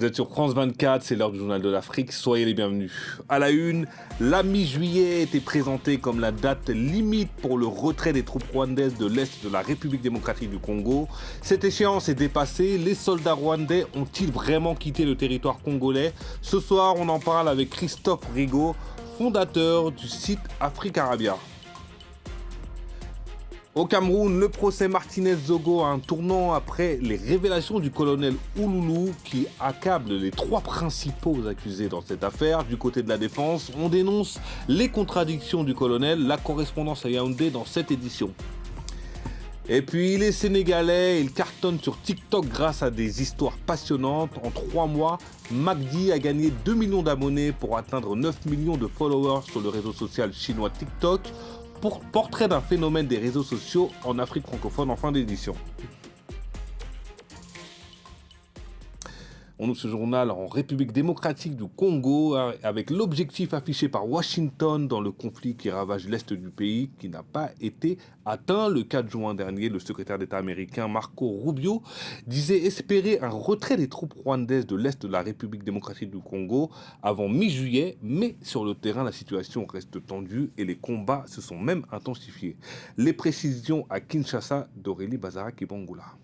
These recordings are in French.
Vous êtes sur France 24, c'est l'heure du journal de l'Afrique, soyez les bienvenus. À la une, la mi-juillet était présentée comme la date limite pour le retrait des troupes rwandaises de l'Est de la République démocratique du Congo. Cette échéance est dépassée, les soldats rwandais ont-ils vraiment quitté le territoire congolais? Ce soir, on en parle avec Christophe Rigaud, fondateur du site Afrique Arabia. Au Cameroun, le procès Martinez-Zogo a un tournant après les révélations du colonel Ouloulou qui accable les trois principaux accusés dans cette affaire. Du côté de la défense, on dénonce les contradictions du colonel, la correspondance à Yaoundé dans cette édition. Et puis les Sénégalais, ils cartonnent sur TikTok grâce à des histoires passionnantes. En 3 mois, Magdi a gagné 2 millions d'abonnés pour atteindre 9 millions de followers sur le réseau social chinois TikTok. Pour portrait d'un phénomène des réseaux sociaux en Afrique francophone en fin d'édition. On ouvre ce journal en République démocratique du Congo avec l'objectif affiché par Washington dans le conflit qui ravage l'Est du pays qui n'a pas été atteint. Le 4 juin dernier, le secrétaire d'État américain Marco Rubio disait espérer un retrait des troupes rwandaises de l'Est de la République démocratique du Congo avant mi-juillet, mais sur le terrain, la situation reste tendue et les combats se sont même intensifiés. Les précisions à Kinshasa d'Aurélie Bazara-Kibangula.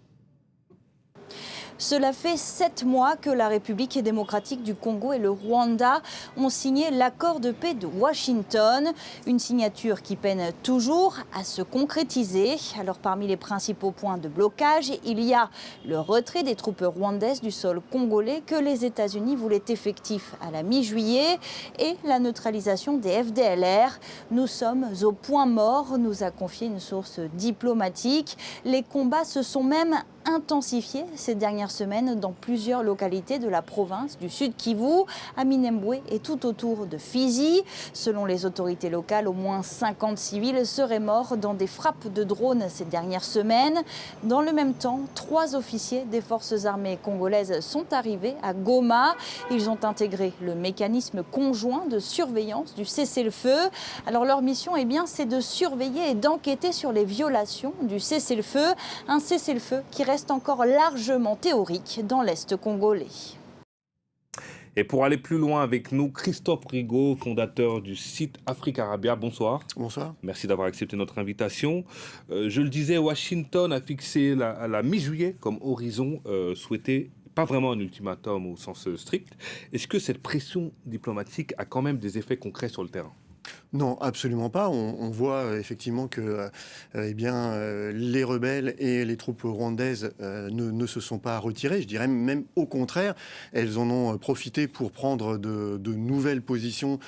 Cela fait 7 mois que la République démocratique du Congo et le Rwanda ont signé l'accord de paix de Washington. Une signature qui peine toujours à se concrétiser. Alors parmi les principaux points de blocage, il y a le retrait des troupes rwandaises du sol congolais que les États-Unis voulaient effectif à la mi-juillet et la neutralisation des FDLR. Nous sommes au point mort, nous a confié une source diplomatique. Les combats se sont même intensifié ces dernières semaines dans plusieurs localités de la province du Sud Kivu, à Minembwe et tout autour de Fizi. Selon les autorités locales, au moins 50 civils seraient morts dans des frappes de drones ces dernières semaines. Dans le même temps, 3 officiers des forces armées congolaises sont arrivés à Goma. Ils ont intégré le mécanisme conjoint de surveillance du cessez-le-feu. Alors leur mission, c'est de surveiller et d'enquêter sur les violations du cessez-le-feu. Un cessez-le-feu qui reste encore largement théorique dans l'Est congolais. Et pour aller plus loin avec nous, Christophe Rigaud, fondateur du site Afrique Arabia. Bonsoir. Bonsoir. Merci d'avoir accepté notre invitation. Je le disais, Washington a fixé la mi-juillet comme horizon souhaité. Pas vraiment un ultimatum au sens strict. Est-ce que cette pression diplomatique a quand même des effets concrets sur le terrain ? Non, absolument pas. On voit effectivement que les rebelles et les troupes rwandaises ne se sont pas retirées. Je dirais même au contraire, elles en ont profité pour prendre de nouvelles positions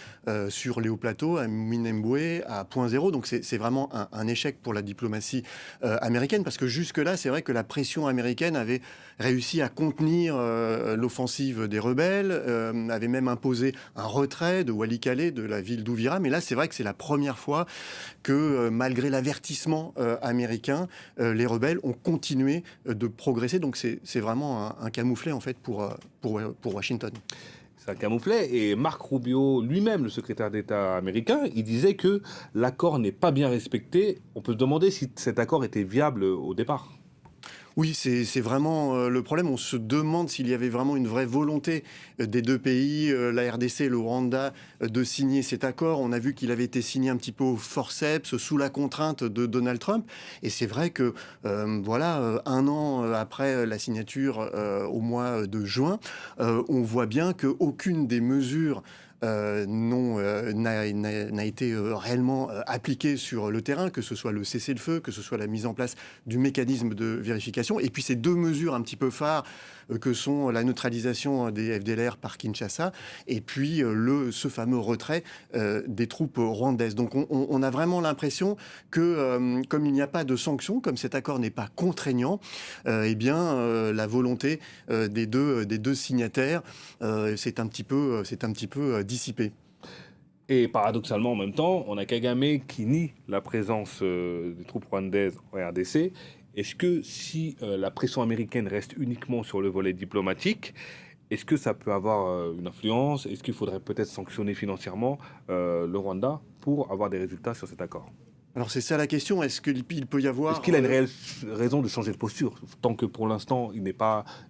sur les hauts plateaux, à Minembwe, à Point Zéro. Donc c'est vraiment un échec pour la diplomatie américaine, parce que jusque-là, c'est vrai que la pression américaine avait réussi à contenir l'offensive des rebelles, avait même imposé un retrait de Walikale, de la ville d'Ouvira. Mais là, c'est vrai que c'est la première fois que, malgré l'avertissement américain, les rebelles ont continué de progresser. Donc c'est vraiment un camouflet, en fait, pour Washington. Ça camouflait. Et Marc Rubio, lui-même, le secrétaire d'État américain, il disait que l'accord n'est pas bien respecté. On peut se demander si cet accord était viable au départ. Oui, c'est vraiment le problème. On se demande s'il y avait vraiment une vraie volonté des deux pays, la RDC et le Rwanda, de signer cet accord. On a vu qu'il avait été signé un petit peu au forceps, sous la contrainte de Donald Trump. Et c'est vrai que, un an après la signature, au mois de juin, on voit bien qu'aucune des mesures n'a été réellement appliqué sur le terrain, que ce soit le cessez-le-feu, que ce soit la mise en place du mécanisme de vérification. Et puis ces 2 mesures un petit peu phares que sont la neutralisation des FDLR par Kinshasa et puis ce fameux retrait des troupes rwandaises. Donc on a vraiment l'impression que comme il n'y a pas de sanctions, comme cet accord n'est pas contraignant, la volonté des deux signataires c'est un petit peu dissipé. Et paradoxalement, en même temps, on a Kagame qui nie la présence des troupes rwandaises en RDC. Est-ce que si la pression américaine reste uniquement sur le volet diplomatique, est-ce que ça peut avoir une influence? Est-ce qu'il faudrait peut-être sanctionner financièrement le Rwanda pour avoir des résultats sur cet accord? Alors c'est ça la question, est-ce qu'il peut y avoir... Est-ce qu'il a une réelle raison de changer de posture, tant que pour l'instant,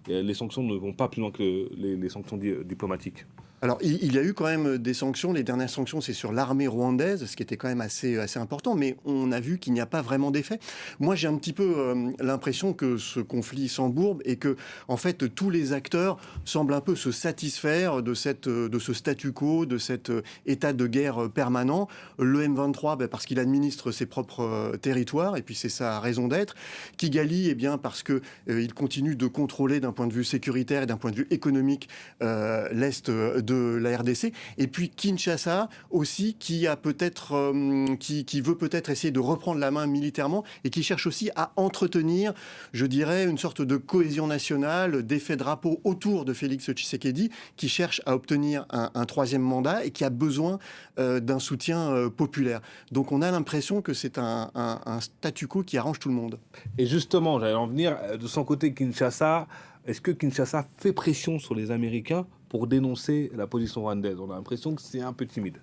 les sanctions ne vont pas plus loin que les sanctions diplomatiques? Alors, il y a eu quand même des sanctions. Les dernières sanctions, c'est sur l'armée rwandaise, ce qui était quand même assez important, mais on a vu qu'il n'y a pas vraiment d'effet. Moi, j'ai un petit peu l'impression que ce conflit s'embourbe et que, en fait, tous les acteurs semblent un peu se satisfaire de ce statu quo, de cet état de guerre permanent. Le M23, parce qu'il administre ses propres territoires, et puis c'est sa raison d'être. Kigali, parce qu'il continue de contrôler d'un point de vue sécuritaire et d'un point de vue économique l'Est de la RDC, et puis Kinshasa aussi, qui veut peut-être essayer de reprendre la main militairement et qui cherche aussi à entretenir, je dirais, une sorte de cohésion nationale, d'effet drapeau autour de Félix Tshisekedi, qui cherche à obtenir un troisième mandat et qui a besoin d'un soutien populaire. Donc on a l'impression que c'est un statu quo qui arrange tout le monde. Et justement, j'allais en venir, de son côté, Kinshasa, est-ce que Kinshasa fait pression sur les Américains pour dénoncer la position rwandaise? On a l'impression que c'est un peu timide.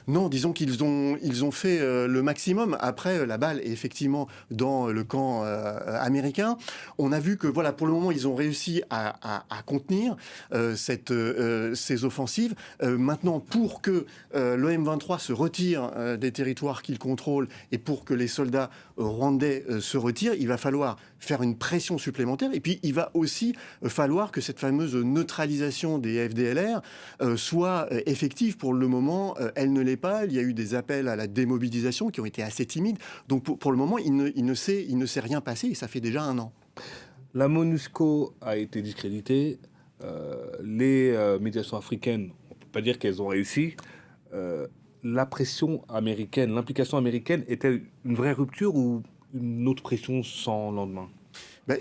Non, disons qu'ils ont fait le maximum. Après, la balle est effectivement dans le camp américain. On a vu que, voilà, pour le moment, ils ont réussi à contenir ces offensives. Maintenant, pour que le M23 se retire des territoires qu'il contrôle et pour que les soldats rwandais se retirent, il va falloir faire une pression supplémentaire. Et puis, il va aussi falloir que cette fameuse neutralisation des FDLR soit effective. Pour le moment, elle ne l'est pas. Il y a eu des appels à la démobilisation qui ont été assez timides. Donc, pour le moment, il ne s'est rien passé et ça fait déjà 1 an. La MONUSCO a été discréditée. Les médiations africaines, on ne peut pas dire qu'elles ont réussi. La pression américaine, l'implication américaine, est-elle une vraie rupture ou une autre pression sans lendemain?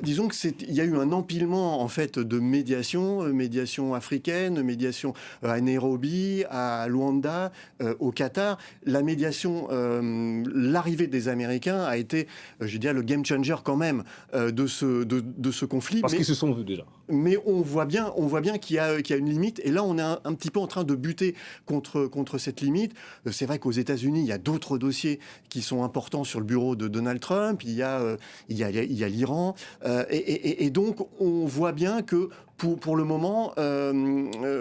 Disons qu'il y a eu un empilement en fait de médiation africaine, médiation à Nairobi, à Luanda, au Qatar. La médiation, l'arrivée des Américains a été, je dirais, le game changer quand même de ce conflit. Parce qu'ils se sont vus déjà. Mais on voit bien qu'il y a une limite. Et là, on est un petit peu en train de buter contre cette limite. C'est vrai qu'aux États-Unis, il y a d'autres dossiers qui sont importants sur le bureau de Donald Trump. Il y a l'Iran. Et donc, on voit bien que pour le moment,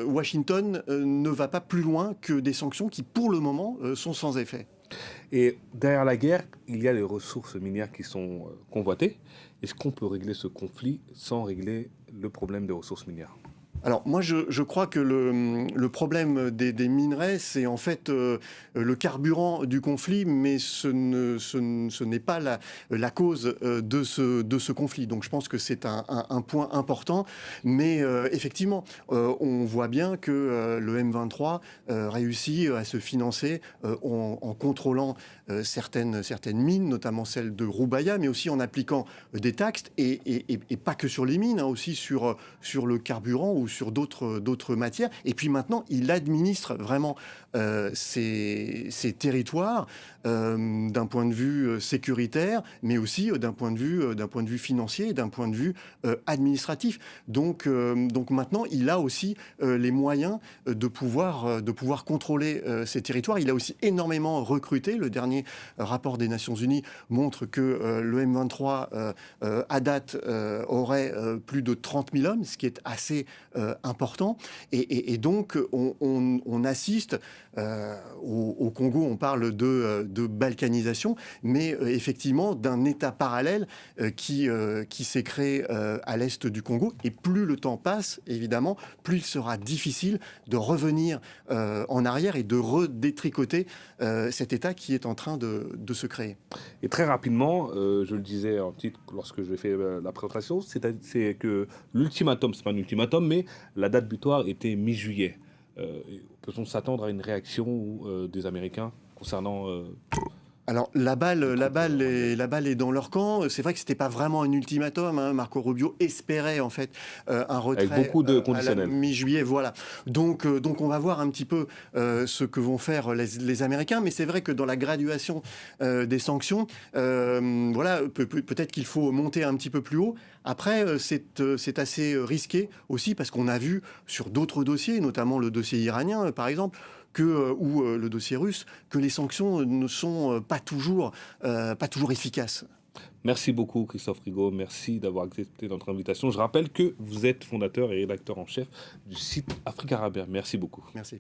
Washington ne va pas plus loin que des sanctions qui, pour le moment, sont sans effet. Et derrière la guerre, il y a les ressources minières qui sont convoitées. Est-ce qu'on peut régler ce conflit sans régler le problème des ressources minières? Alors moi je crois que le problème des minerais c'est en fait le carburant du conflit, mais ce n'est pas la cause de ce conflit. Donc je pense que c'est un point important, mais effectivement on voit bien que le M23 réussit à se financer en contrôlant certaines mines, notamment celle de Roubaïa, mais aussi en appliquant des taxes et pas que sur les mines, hein, aussi sur le carburant ou sur d'autres matières. Et puis maintenant, il administre vraiment ces territoires d'un point de vue sécuritaire, mais aussi d'un point de vue financier et d'un point de vue administratif. Donc maintenant, il a aussi les moyens de pouvoir contrôler ces territoires. Il a aussi énormément recruté. Le dernier rapport des Nations Unies montre que le M23, à date, aurait plus de 30 000 hommes, ce qui est assez important. Et donc, on assiste au Congo, on parle de balkanisation, mais effectivement d'un État parallèle qui s'est créé à l'est du Congo. Et plus le temps passe, évidemment, plus il sera difficile de revenir en arrière et de redétricoter cet État qui est en train de se créer. Et très rapidement, je le disais en titre lorsque je fais la présentation, c'est que l'ultimatum, c'est pas un ultimatum, mais la date butoir était mi-juillet. Peut-on s'attendre à une réaction des Américains concernant... Alors la balle est dans leur camp. C'est vrai que c'était pas vraiment un ultimatum, hein. Marco Rubio espérait en fait un retrait avec beaucoup de conditionnels. À la mi-juillet, voilà. Donc on va voir un petit peu ce que vont faire les Américains. Mais c'est vrai que dans la graduation des sanctions, voilà, peut-être qu'il faut monter un petit peu plus haut. Après, c'est assez risqué aussi parce qu'on a vu sur d'autres dossiers, notamment le dossier iranien, par exemple, ou le dossier russe, que les sanctions ne sont pas toujours efficaces. Merci beaucoup Christophe Rigaud, merci d'avoir accepté notre invitation. Je rappelle que vous êtes fondateur et rédacteur en chef du site Afrique Arabia. Merci beaucoup. Merci.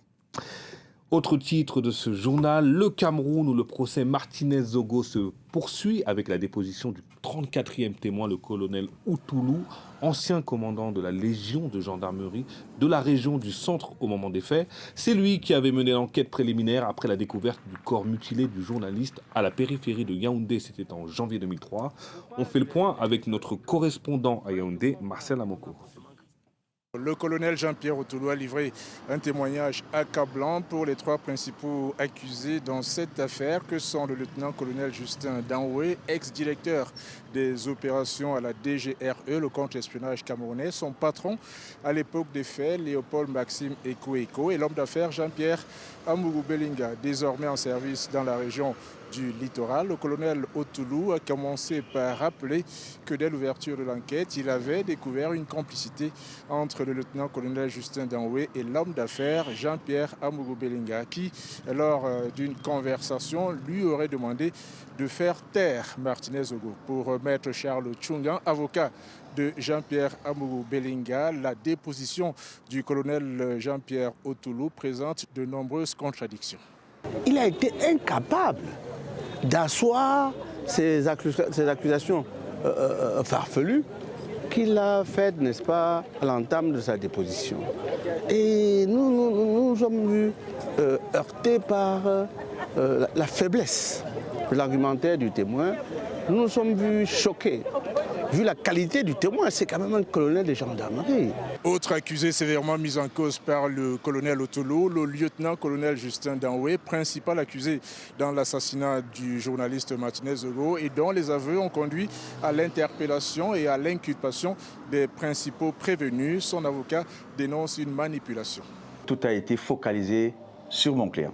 Autre titre de ce journal, le Cameroun où le procès Martinez-Zogo se poursuit avec la déposition du 34e témoin, le colonel Outoulou, ancien commandant de la Légion de gendarmerie de la région du centre au moment des faits. C'est lui qui avait mené l'enquête préliminaire après la découverte du corps mutilé du journaliste à la périphérie de Yaoundé, c'était en janvier 2003. On fait le point avec notre correspondant à Yaoundé, Marcel Amoko. Le colonel Jean-Pierre Outoulou a livré un témoignage accablant pour les 3 principaux accusés dans cette affaire, que sont le lieutenant-colonel Justin Danoué, ex-directeur des opérations à la DGRE, le contre-espionnage camerounais, son patron à l'époque des faits, Léopold Maxime Eko, et l'homme d'affaires Jean-Pierre Amougou Belinga, désormais en service dans la région du littoral. Le colonel Outoulou a commencé par rappeler que dès l'ouverture de l'enquête, il avait découvert une complicité entre le lieutenant-colonel Justin Danoué et l'homme d'affaires Jean-Pierre Amougou Belinga, qui, lors d'une conversation, lui aurait demandé de faire taire Martinez-Zogo. Pour maître Charles Tchungan, avocat de Jean-Pierre Amougou Belinga, la déposition du colonel Jean-Pierre Outoulou présente de nombreuses contradictions. Il a été incapable d'asseoir ces accusations farfelues qu'il a faites, n'est-ce pas, à l'entame de sa déposition. Et nous sommes vus heurtés par la faiblesse de l'argumentaire du témoin. Nous nous sommes vus choqués. Vu la qualité du témoin, c'est quand même un colonel de gendarmerie. Autre accusé sévèrement mis en cause par le colonel Outoulou, le lieutenant-colonel Justin Danoué, principal accusé dans l'assassinat du journaliste Martinez-Zogo et dont les aveux ont conduit à l'interpellation et à l'inculpation des principaux prévenus. Son avocat dénonce une manipulation. Tout a été focalisé sur mon client.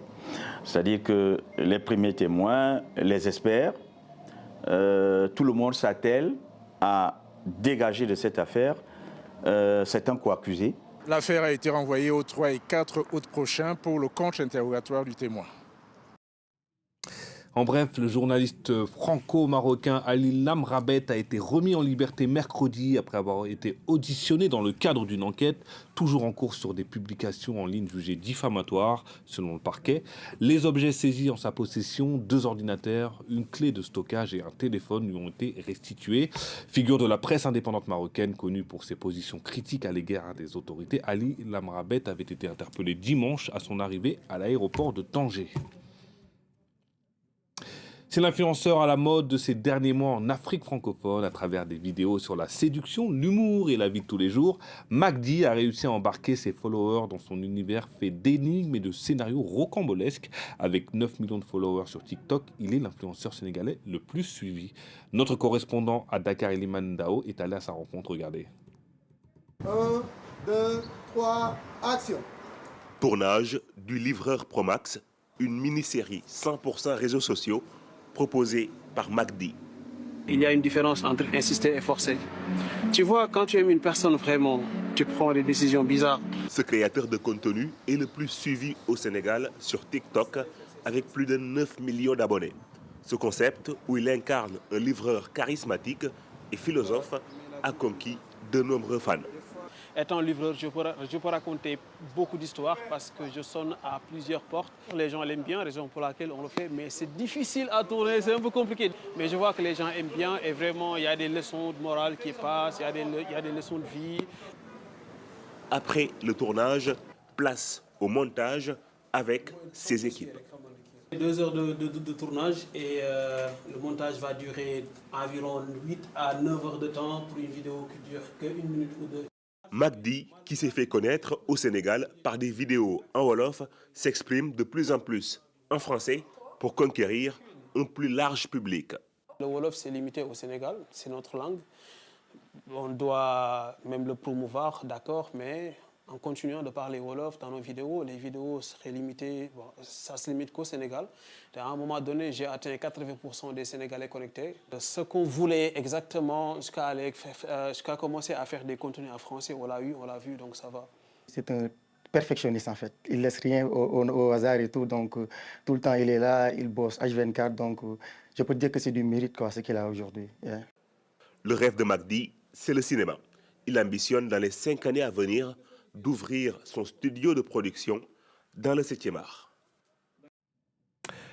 C'est-à-dire que les premiers témoins, les experts, tout le monde s'attelle à dégager de cette affaire certains co-accusés. L'affaire a été renvoyée aux 3 et 4 août prochains pour le contre-interrogatoire du témoin. En bref, le journaliste franco-marocain Ali Lamrabet a été remis en liberté mercredi après avoir été auditionné dans le cadre d'une enquête toujours en cours sur des publications en ligne jugées diffamatoires selon le parquet. Les objets saisis en sa possession, 2 ordinateurs, une clé de stockage et un téléphone lui ont été restitués. Figure de la presse indépendante marocaine connue pour ses positions critiques à l'égard des autorités, Ali Lamrabet avait été interpellé dimanche à son arrivée à l'aéroport de Tanger. C'est l'influenceur à la mode de ces derniers mois en Afrique francophone à travers des vidéos sur la séduction, l'humour et la vie de tous les jours. Magdi a réussi à embarquer ses followers dans son univers fait d'énigmes et de scénarios rocambolesques. Avec 9 millions de followers sur TikTok, il est l'influenceur sénégalais le plus suivi. Notre correspondant à Dakar, Eliman Dao, est allé à sa rencontre. Regardez. 1, 2, 3, action. Tournage du Livreur Pro Max, une mini-série 100% réseaux sociaux proposé par Magdi. Il y a une différence entre insister et forcer. Tu vois, quand tu aimes une personne vraiment, tu prends des décisions bizarres. Ce créateur de contenu est le plus suivi au Sénégal sur TikTok avec plus de 9 millions d'abonnés. Ce concept, où il incarne un livreur charismatique et philosophe, a conquis de nombreux fans. Étant livreur, je peux raconter beaucoup d'histoires parce que je sonne à plusieurs portes. Les gens l'aiment bien, raison pour laquelle on le fait, mais c'est difficile à tourner, c'est un peu compliqué. Mais je vois que les gens aiment bien et vraiment, il y a des leçons de morale qui passent, il y a des leçons de vie. Après le tournage, place au montage avec ses équipes. 2 heures de tournage et le montage va durer environ 8 à 9 heures de temps pour une vidéo qui dure qu'1 minute ou 2. Magdi, qui s'est fait connaître au Sénégal par des vidéos en Wolof, s'exprime de plus en plus en français pour conquérir un plus large public. Le Wolof, c'est limité au Sénégal, c'est notre langue. On doit même le promouvoir, d'accord, mais en continuant de parler Wolof dans nos vidéos, les vidéos seraient limitées, bon, ça se limite qu'au Sénégal. À un moment donné, j'ai atteint 80% des Sénégalais connectés. Ce qu'on voulait exactement, jusqu'à commencer à faire des contenus en français, on l'a vu, donc ça va. C'est un perfectionniste en fait. Il ne laisse rien au hasard et tout, donc tout le temps il est là, il bosse H24, donc je peux dire que c'est du mérite quoi, ce qu'il a aujourd'hui. Yeah. Le rêve de Magdi, c'est le cinéma. Il ambitionne dans les 5 années à venir d'ouvrir son studio de production dans le 7e art.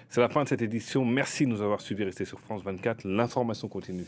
C'est la fin de cette édition. Merci de nous avoir suivis. Restez sur France 24. L'information continue.